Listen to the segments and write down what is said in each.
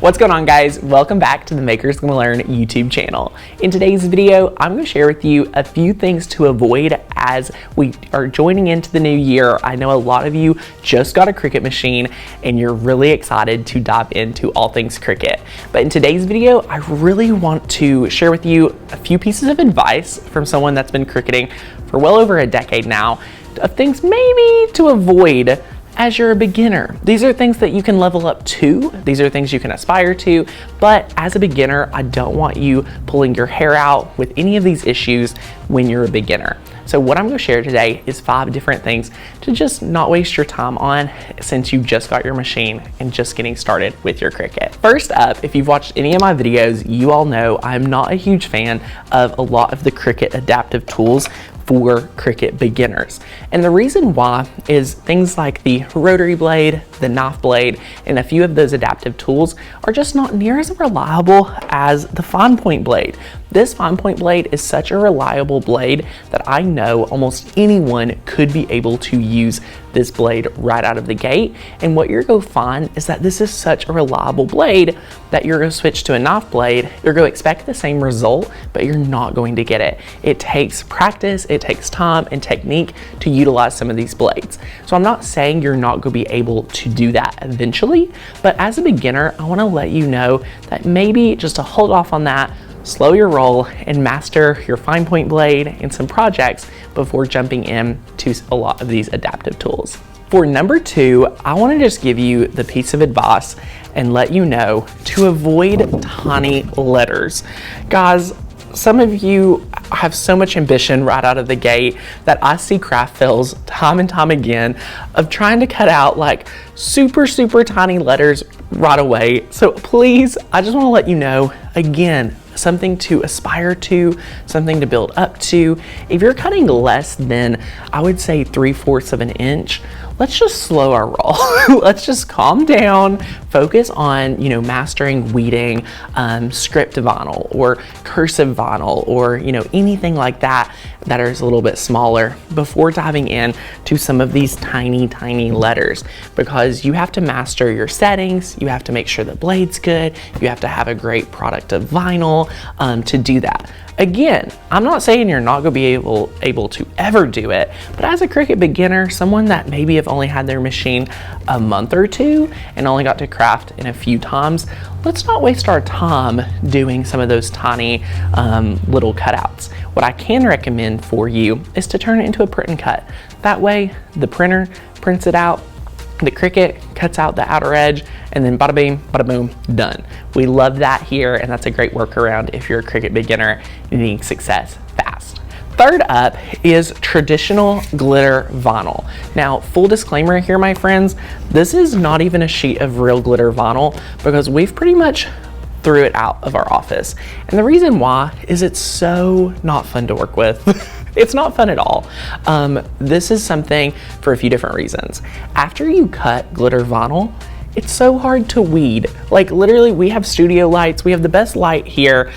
What's going on, guys? Welcome back to the Makers Gonna Learn YouTube channel. In today's video, I'm going to share with you a few things to avoid as we are joining into the new year. I know a lot of you just got a Cricut machine and you're really excited to dive into all things Cricut. But in today's video, I really want to share with you a few pieces of advice from someone that's been Cricutting for well over a decade now of things maybe to avoid as you're a beginner. These are things that you can level up to. These are things you can aspire to, but as a beginner, I don't want you pulling your hair out with any of these issues when you're a beginner. So what I'm gonna share today is 5 different things to just not waste your time on since you just got your machine and just getting started with your Cricut. First up, if you've watched any of my videos, you all know I'm not a huge fan of a lot of the Cricut adaptive tools for Cricut beginners. And the reason why is things like the rotary blade, the knife blade, and a few of those adaptive tools are just not near as reliable as the fine point blade. This fine point blade is such a reliable blade that I know almost anyone could be able to use this blade right out of the gate. And what you're going to find is that this is such a reliable blade that you're going to switch to a knife blade. You're going to expect the same result, but you're not going to get it. It takes practice, it takes time and technique to utilize some of these blades. So I'm not saying you're not going to be able to do that eventually, but as a beginner, I want to let you know that maybe just to hold off on that, slow your roll and master your fine point blade and some projects before jumping in to a lot of these adaptive tools. For number 2, I want to just give you the piece of advice and let you know to avoid tiny letters. Guys, some of you have so much ambition right out of the gate that I see craft fails time and time again of trying to cut out like super tiny letters right away. So please, I just want to let you know, again, something to aspire to, something to build up to. If you're cutting less than, I would say 3/4 of an inch, let's just slow our roll. Let's just calm down, focus on, mastering weeding, script vinyl or cursive vinyl or, anything like that that is a little bit smaller before diving in to some of these tiny letters, because you have to master your settings. You have to make sure the blade's good. You have to have a great product of vinyl to do that. Again, I'm not saying you're not going to be able to ever do it, but as a Cricut beginner, someone that maybe have only had their machine a month or two and only got to craft in a few times, let's not waste our time doing some of those tiny little cutouts. What I can recommend for you is to turn it into a print and cut. That way, the printer prints it out, the Cricut cuts out the outer edge, and then bada bing, bada boom, done. We love that here, and that's a great workaround if you're a Cricut beginner needing success fast. Third up is traditional glitter vinyl. Now, full disclaimer here, my friends, this is not even a sheet of real glitter vinyl because we've pretty much threw it out of our office. And the reason why is it's so not fun to work with. It's not fun at all. This is something for a few different reasons. After you cut glitter vinyl, it's so hard to weed. Like literally, we have studio lights. We have the best light here.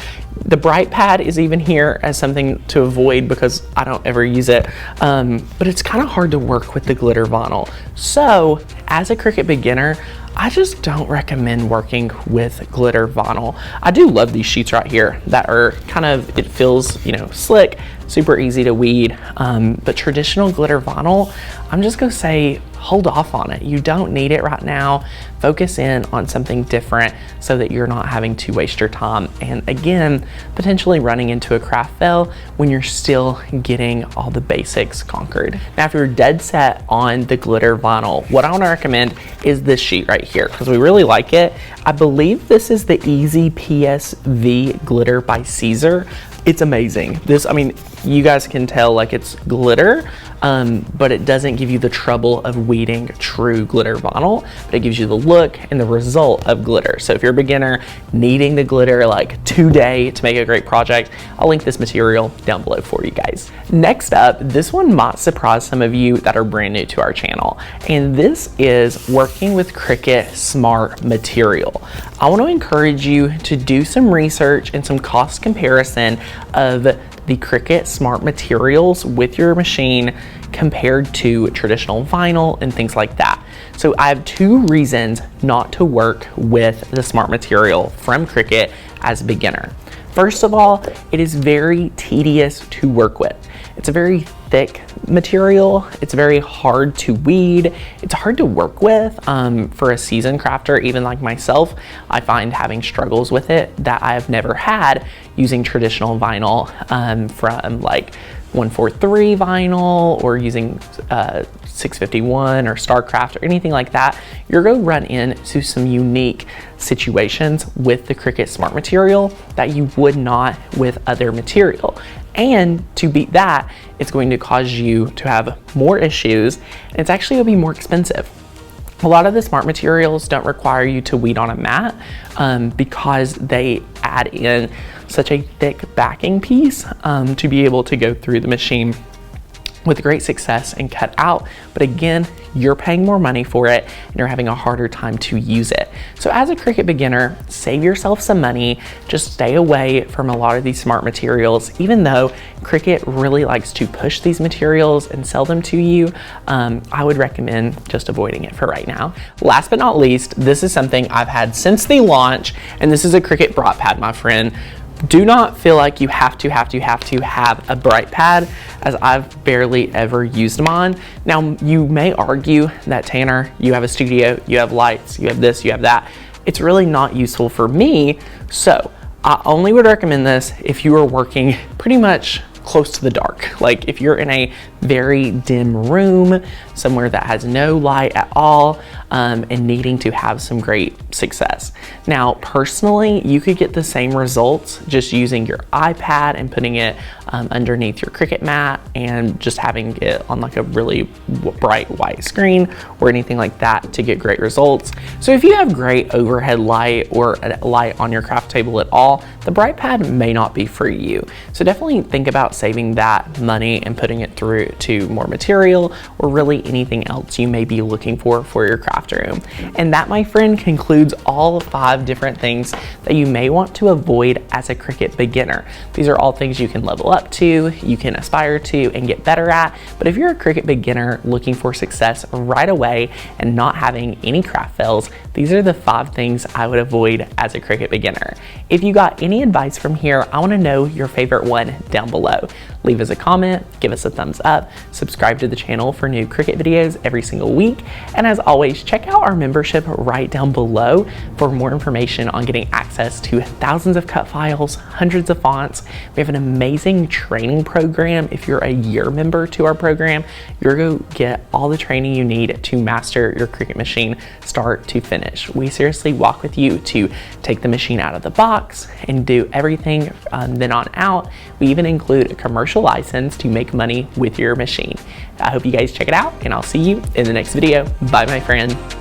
The bright pad is even here as something to avoid because I don't ever use it. But it's kind of hard to work with the glitter vinyl. So as a Cricut beginner, I just don't recommend working with glitter vinyl. I do love these sheets right here that are kind of, it feels, slick, super easy to weed. But traditional glitter vinyl, I'm just gonna say, hold off on it. You don't need it right now. Focus in on something different so that you're not having to waste your time. And again, potentially running into a craft fail when you're still getting all the basics conquered. Now, if you're dead set on the glitter vinyl, what I wanna recommend is this sheet right here because we really like it. I believe this is the EasyPress V glitter by Caesar. It's amazing. This, I mean, you guys can tell like it's glitter, but it doesn't give you the trouble of weeding true glitter vinyl, but it gives you the look and the result of glitter. So if you're a beginner needing the glitter like today to make a great project, I'll link this material down below for you guys. Next up, this one might surprise some of you that are brand new to our channel, and this is working with Cricut Smart Material. I want to encourage you to do some research and some cost comparison of the Cricut Smart Materials with your machine compared to traditional vinyl and things like that. So I have 2 reasons not to work with the Smart Material from Cricut as a beginner. First of all, it is very tedious to work with. It's a very thick material. It's very hard to weed. It's hard to work with for a seasoned crafter, even like myself. I find having struggles with it that I have never had using traditional vinyl from like 143 vinyl or using 651 or StarCraft or anything like that. You're going to run into some unique situations with the Cricut Smart Material that you would not with other material. And to beat that, it's going to cause you to have more issues, and it's actually going to be more expensive. A lot of the Smart Materials don't require you to weed on a mat because they add in such a thick backing piece to be able to go through the machine with great success and cut out. But again, you're paying more money for it and you're having a harder time to use it. So as a Cricut beginner, save yourself some money. Just stay away from a lot of these Smart Materials. Even though Cricut really likes to push these materials and sell them to you, I would recommend just avoiding it for right now. Last but not least, this is something I've had since the launch, and this is a Cricut Brought Pad, my friend. Do not feel like you have to have a bright pad, as I've barely ever used mine. Now, you may argue that, Tanner, you have a studio, you have lights, you have this, you have that. It's really not useful for me, so I only would recommend this if you are working pretty much close to the dark. Like if you're in a very dim room, somewhere that has no light at all, and needing to have some great success. Now, personally, you could get the same results just using your iPad and putting it underneath your Cricut mat and just having it on like a really bright white screen or anything like that to get great results. So if you have great overhead light or a light on your craft table at all, the bright pad may not be for you. So definitely think about saving that money and putting it through to more material or really anything else you may be looking for your craft room. And that, my friend, concludes all 5 different things that you may want to avoid as a Cricut beginner. These are all things you can level up to, you can aspire to, and get better at. But if you're a Cricut beginner looking for success right away and not having any craft fails, these are the 5 things I would avoid as a Cricut beginner. If you got any advice from here, I want to know your favorite one down below. Leave us a comment, give us a thumbs up, subscribe to the channel for new Cricut videos every single week, and as always, check out our membership right down below for more information on getting access to thousands of cut files, hundreds of fonts. We have an amazing training program. If you're a year member to our program, you're going to get all the training you need to master your Cricut machine start to finish. We seriously walk with you to take the machine out of the box and do everything then on out. We even include a commercial license to make money with your machine. I hope you guys check it out, and I'll see you in the next video. Bye, my friend.